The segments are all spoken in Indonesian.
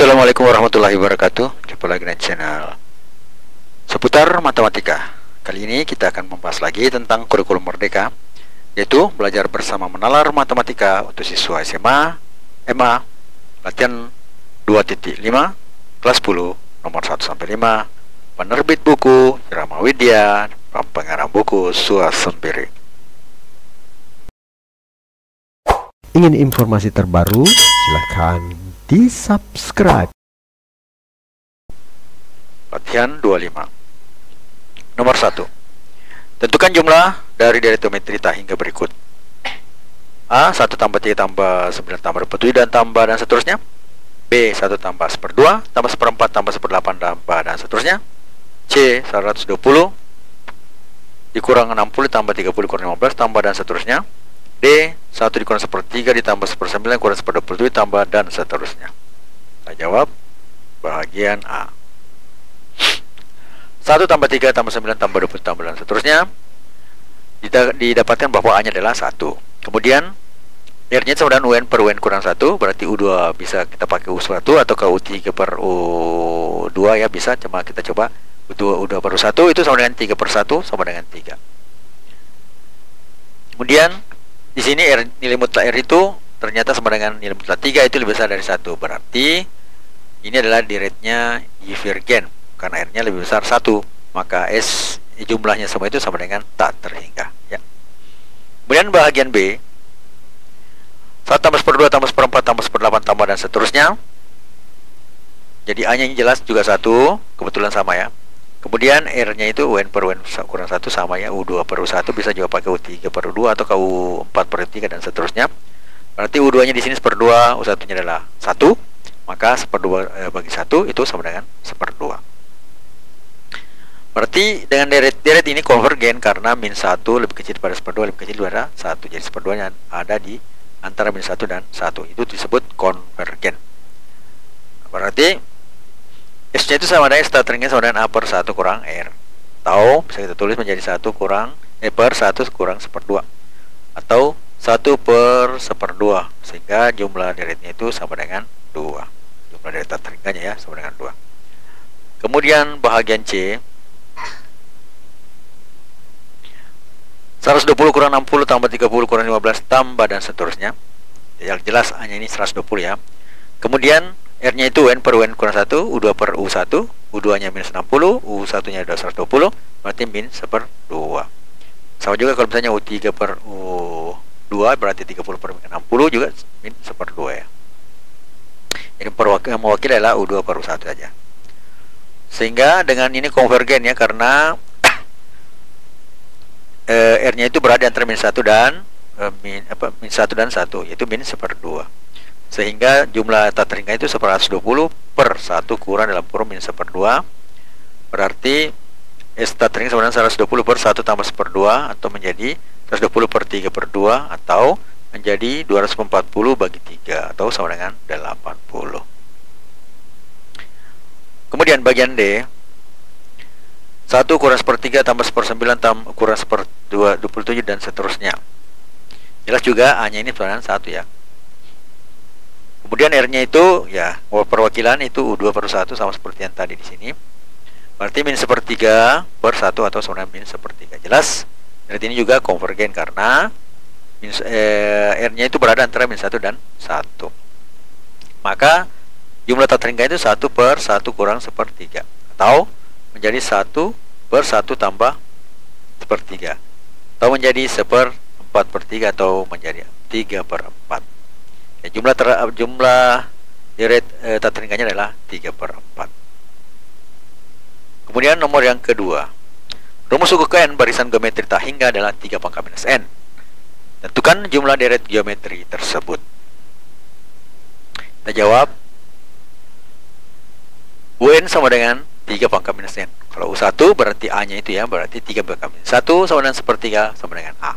Assalamualaikum warahmatullahi wabarakatuh. Jumpa lagi dengan channel seputar matematika. Kali ini kita akan membahas lagi tentang kurikulum merdeka, yaitu belajar bersama menalar matematika untuk siswa SMA, MA, latihan 2.5, kelas 10, nomor 1-5, penerbit buku Irama Widya, pengarang buku Suasembiri. Ingin informasi terbaru? Silahkan di subscribe. Latihan 25. Nomor 1. Tentukan jumlah dari geometri hingga berikut. A. 1 tambah 3 tambah 9 tambah 27 dan tambah dan seterusnya. B. 1 tambah 1/2 tambah 1/4 tambah 1/8 tambah dan seterusnya. C. 120 dikurang 60 tambah 30 kurang 15 tambah dan seterusnya. D. 1 dikurang 1/3 ditambah 1/9 kurang 1/27 tambah dan seterusnya. Kita jawab bagian A. 1 tambah 3 tambah 9 tambah 20 tambah dan seterusnya. Didapatkan bahwa A nya adalah 1. Kemudian R nya sama dengan UN per UN kurang 1, berarti U2 bisa kita pakai U1 atau ke U3 per U2 ya, bisa, cuma kita coba U2 per U1 itu sama dengan 3 per 1 sama dengan 3. Kemudian di sini nilai mutlak R itu ternyata sama dengan nilai mutlak 3 itu lebih besar dari 1. Berarti ini adalah direct-nya divergen karena R-nya lebih besar 1. Maka S jumlahnya semua itu sama dengan tak terhingga ya. Kemudian bagian B, 1 tambah 1/2 tambah 1/4 tambah 1/8 tambah dan seterusnya. Jadi A nya ini jelas juga 1, kebetulan sama ya. Kemudian R-nya itu UN per UN kurang 1 sama ya, U2 per U1 bisa juga pakai U3 per U2 atau ke U4 per U3 dan seterusnya. Berarti U2 nya di sini 1/2, U1 nya adalah 1, maka 1/2 bagi 1 itu sama dengan 1/2. Berarti dengan deret ini konvergen karena min 1 lebih kecil daripada 1/2 lebih kecil daripada 1. Jadi 1/2 nya ada di antara min 1 dan 1. Itu disebut konvergen. Berarti S nya itu sama dengan startingnya sama dengan A per 1 kurang R. Atau bisa kita tulis menjadi 1 kurang per 1 kurang 1/2 atau 1 per 1/2, sehingga jumlah deretnya itu sama dengan 2. Jumlah deret startingnya ya sama dengan 2. Kemudian bahagian C, 120 kurang 60 tambah 30 kurang 15 tambah dan seterusnya. Yang jelas hanya ini 120 ya. Kemudian R nya itu UN per UN kurang 1, U2 per U1, U2 nya minus 60, U1 nya adalah 120, berarti min 1/2. Sama juga kalau misalnya U3 per U2 berarti 30 per 60 juga min 1/2 ya. Jadi mewakili adalah U2 per U1 saja. Sehingga dengan ini konvergen ya, karena R nya itu berada antara min 1 dan min 1 dan 1, yaitu min 1/2. Sehingga jumlah tak terhingga itu 120 per 1 kurang dalam kurung min 1/2. Berarti S tak terhingga sama dengan 120 per 1 tambah 1/2 atau menjadi 120 per 3 per 2 atau menjadi 240 bagi 3 atau sama dengan 80. Kemudian bagian D, 1 kurang 1/3 tambah 1/9 tambah kurang 1/27 dan seterusnya. Jelas juga A nya ini sama dengan 1 ya. Kemudian R nya itu ya perwakilan itu U2 per 1 sama seperti yang tadi di sini. Berarti min 1/3 per 1 atau sama dengan min 1/3. Jelas. Berarti ini juga konvergen karena R nya itu berada antara min 1 dan 1. Maka jumlah tak terhingga itu 1 per 1 kurang 1/3 atau menjadi 1 per 1 tambah 1/3 atau menjadi 1/4/3 atau menjadi 3/4. Ya, jumlah deret tak terhingganya adalah 3/4. Kemudian nomor yang kedua, rumus suku N barisan geometri tak hingga adalah 3 pangkat minus N. Tentukan jumlah deret geometri tersebut. Kita jawab UN sama dengan 3 pangkat minus N. Kalau U1 berarti A nya itu ya, berarti 3 pangkat minus 1 sama dengan 1/3 sama dengan A.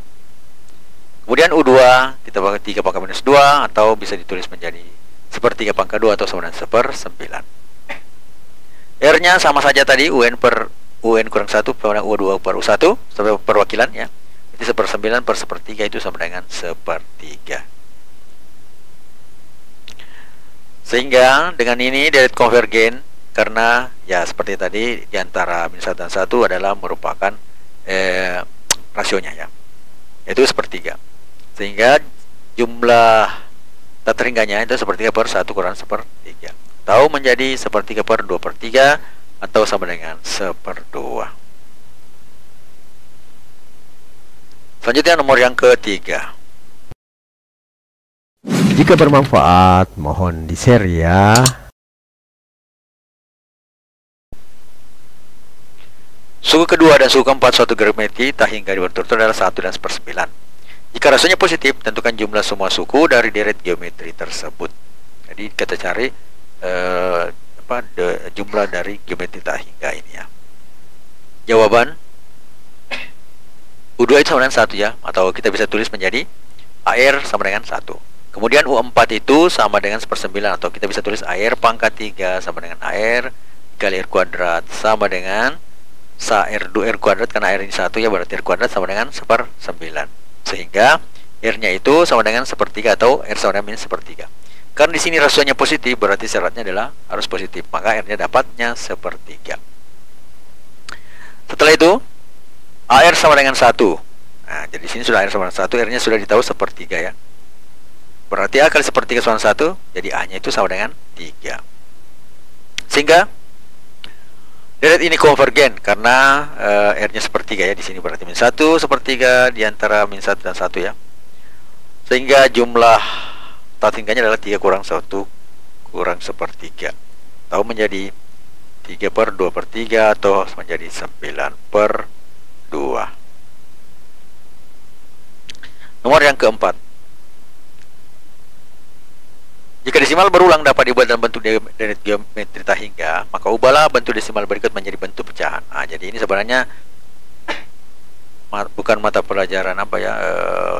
Kemudian U2 kita pakai 3 pangkat minus 2 atau bisa ditulis menjadi 1/3 pangkat 2 atau sama dengan 1/9. R nya sama saja tadi UN per UN kurang 1 sama dengan U2 per U1 sampai perwakilan ya. Jadi 1/9 per 1/3 itu sama dengan 1/3. Sehingga dengan ini deret konvergen karena ya seperti tadi di antara min 1 dan 1 adalah merupakan rasionya ya, yaitu sepertiga. Sehingga jumlah tak terhingganya itu sepertiga per 1 kurang sepertiga, atau menjadi sepertiga per 2 per 3 atau sama dengan 1/2. Selanjutnya nomor yang ketiga. Jika bermanfaat, mohon di-share ya. Suku kedua dan suku keempat suatu geometri tak hingga berturut-turut adalah 1 dan 1/9. Jika rasionya positif, tentukan jumlah semua suku dari deret geometri tersebut. Jadi kita cari jumlah dari geometri tak hingga ini ya. Jawaban U2 itu sama dengan 1 ya, atau kita bisa tulis menjadi AR sama dengan 1. Kemudian U4 itu sama dengan 1/9, atau kita bisa tulis AR pangkat 3 sama dengan AR kali R kuadrat sama dengan R2 R kuadrat, karena R ini 1 ya, berarti R kuadrat sama dengan 1/9. Sehingga R-nya itu sama dengan 1/3 atau R sama dengan min 1/3. Karena di sini rasionya positif, berarti syaratnya adalah harus positif, maka R-nya dapatnya 1/3. Setelah itu AR sama dengan 1. Nah, jadi di sini sudah AR sama dengan 1, R-nya sudah ditahu 1/3 ya. Berarti A kali 1/3 sama 1, jadi A-nya itu sama dengan 3. Sehingga deret ini konvergen karena R-nya 1/3 ya, di sini berarti min 1/3 di antara min 1 dan 1 ya. Sehingga jumlah tak hingganya adalah 3 kurang 1 kurang 1/3, atau menjadi 3/2/3 atau menjadi 9/2. Nomor yang keempat. Jika desimal berulang dapat dibuat dalam bentuk deret geometri tak hingga, maka ubahlah bentuk desimal berikut menjadi bentuk pecahan. Nah, jadi ini sebenarnya bukan mata pelajaran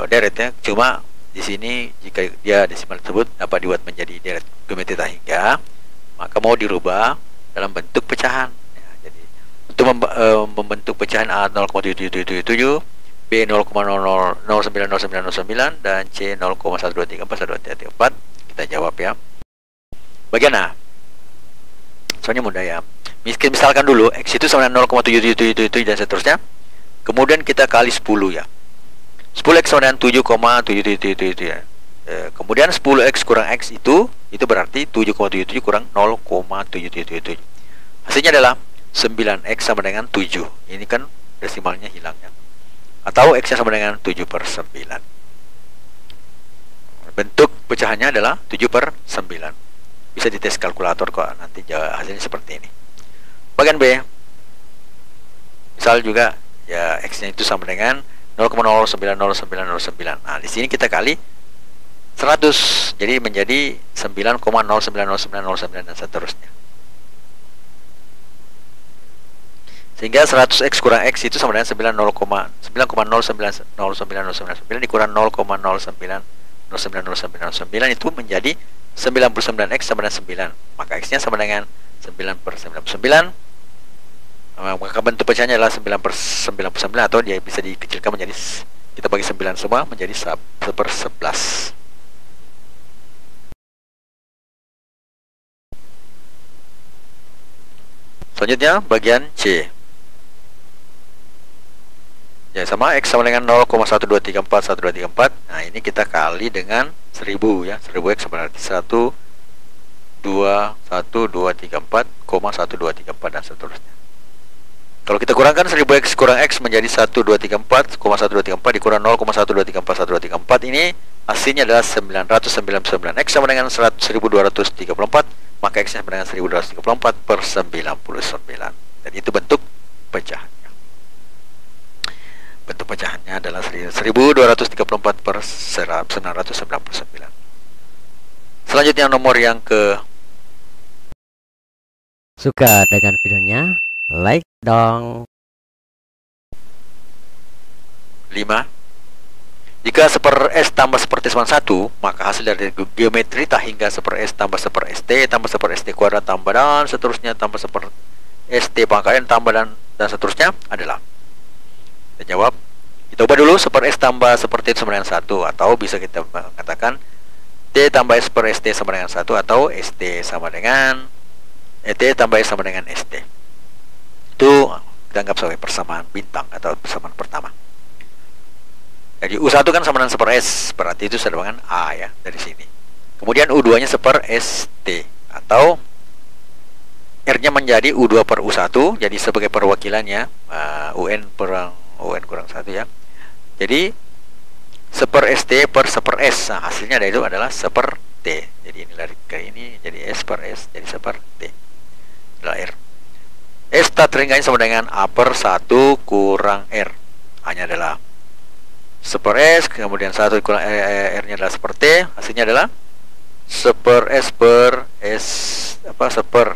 deret ya, cuma di sini jika dia desimal tersebut dapat dibuat menjadi deret geometri tak hingga, maka mau dirubah dalam bentuk pecahan ya. Jadi untuk membentuk pecahan A 0,7777, B 0,00090909 dan C 0,12341234, kita jawab ya. Bagian A. Soalnya mudah ya. Misalkan dulu X itu sama dengan 0,7777 dan seterusnya. Kemudian kita kali 10 ya. 10X sama dengan 7,7777 ya. Kemudian 10X kurang X itu berarti 7,77 kurang 0,7777. Hasilnya adalah 9X sama dengan 7. Ini kan desimalnya hilang ya. Atau X-nya sama dengan 7/9. Bentuk pecahannya adalah 7/9. Bisa dites kalkulator kok, nanti hasilnya seperti ini. Bagian B. Misal juga ya X-nya itu sama dengan 0,090909. Nah, di sini kita kali 100. Jadi menjadi 9,090909 dan seterusnya. Sehingga 100X kurang X itu sama dengan 9,090909 dikurang 0,090909 itu menjadi 99X sama dengan 9. Maka X-nya sama dengan 9/99. Maka bentuk pecahannya adalah 9/99, atau dia bisa dikecilkan menjadi, kita bagi 9 semua menjadi 1/11. Selanjutnya bagian C. Ya sama, X sama dengan 0,12341234. Nah, ini kita kali dengan 1000 ya. 1000X berarti 1,1234 dan seterusnya. Kalau kita kurangkan 1000X kurang X menjadi 1,234 dikurang 0,1234 ini hasilnya adalah 999. X sama dengan 1234, maka X sama dengan 1234/99. Dan itu bentuk pecahan. Bentuk pecahannya adalah 1234/999. Selanjutnya nomor yang ke. Suka dengan videonya? Like dong. 5. Jika 1/S tambah 1/T sama 1, maka hasil dari geometri tak hingga 1/S tambah 1/ST tambah 1/ST kuadrat tambah dan seterusnya tambah 1/ST pangkat N tambah dan seterusnya adalah. Kita jawab. Kita ubah dulu 1/S tambah 1/T sama dengan 1, atau bisa kita mengatakan T tambah S per ST sama dengan 1, atau ST sama dengan T tambah S sama dengan ST. Itu kita anggap sebagai persamaan bintang atau persamaan pertama. Jadi U1 kan sama dengan 1 per S, berarti itu sama dengan A ya dari sini. Kemudian U2 nya 1 per ST, atau R nya menjadi U2 per U1, jadi sebagai perwakilannya UN kurang 1 ya. Jadi 1 per ST per 1 per S. Nah, hasilnya dari itu adalah 1 per T. Jadi ini lari ke ini jadi S per S, jadi 1 per T adalah R. S tak terhingga sama dengan A per 1 kurang R. Hanya adalah 1 per S, kemudian 1 kurang R nya adalah 1 per T. Hasilnya adalah 1 per S per S, 1 per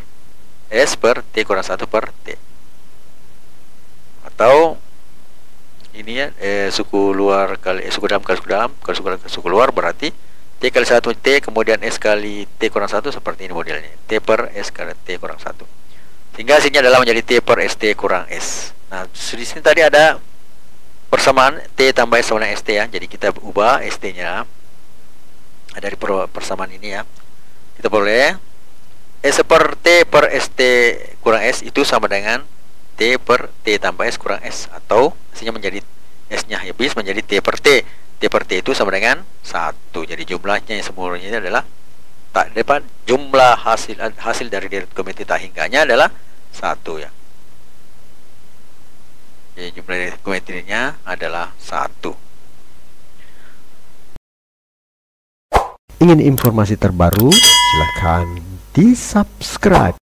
S per T kurang 1 per T. Atau ini ya, suku luar kali suku dalam kali suku dalam kali suku luar, berarti T kali 1 T kemudian S kali T kurang 1, seperti ini modelnya. T per S kali T kurang 1. Sehingga hasilnya adalah menjadi T per ST kurang S. Nah, di sini tadi ada persamaan T tambah S sama dengan ST ya. Jadi kita ubah ST-nya dari persamaan ini ya. Kita boleh S per T per ST kurang S itu sama dengan T per T tambah S kurang S, atau hasilnya menjadi S-nya habis menjadi T per T. T per T itu sama dengan 1. Jadi jumlahnya yang semuanya adalah tak dapat jumlah hasil dari aritmatik tak hingganya adalah 1 ya. Jadi jumlah aritmatiknya adalah 1. Ingin informasi terbaru? Silahkan di-subscribe.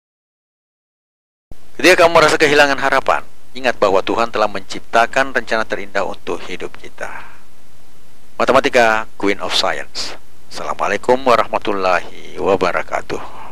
Ketika kamu merasa kehilangan harapan, ingat bahwa Tuhan telah menciptakan rencana terindah untuk hidup kita. Matematika, Queen of Science. Assalamualaikum warahmatullahi wabarakatuh.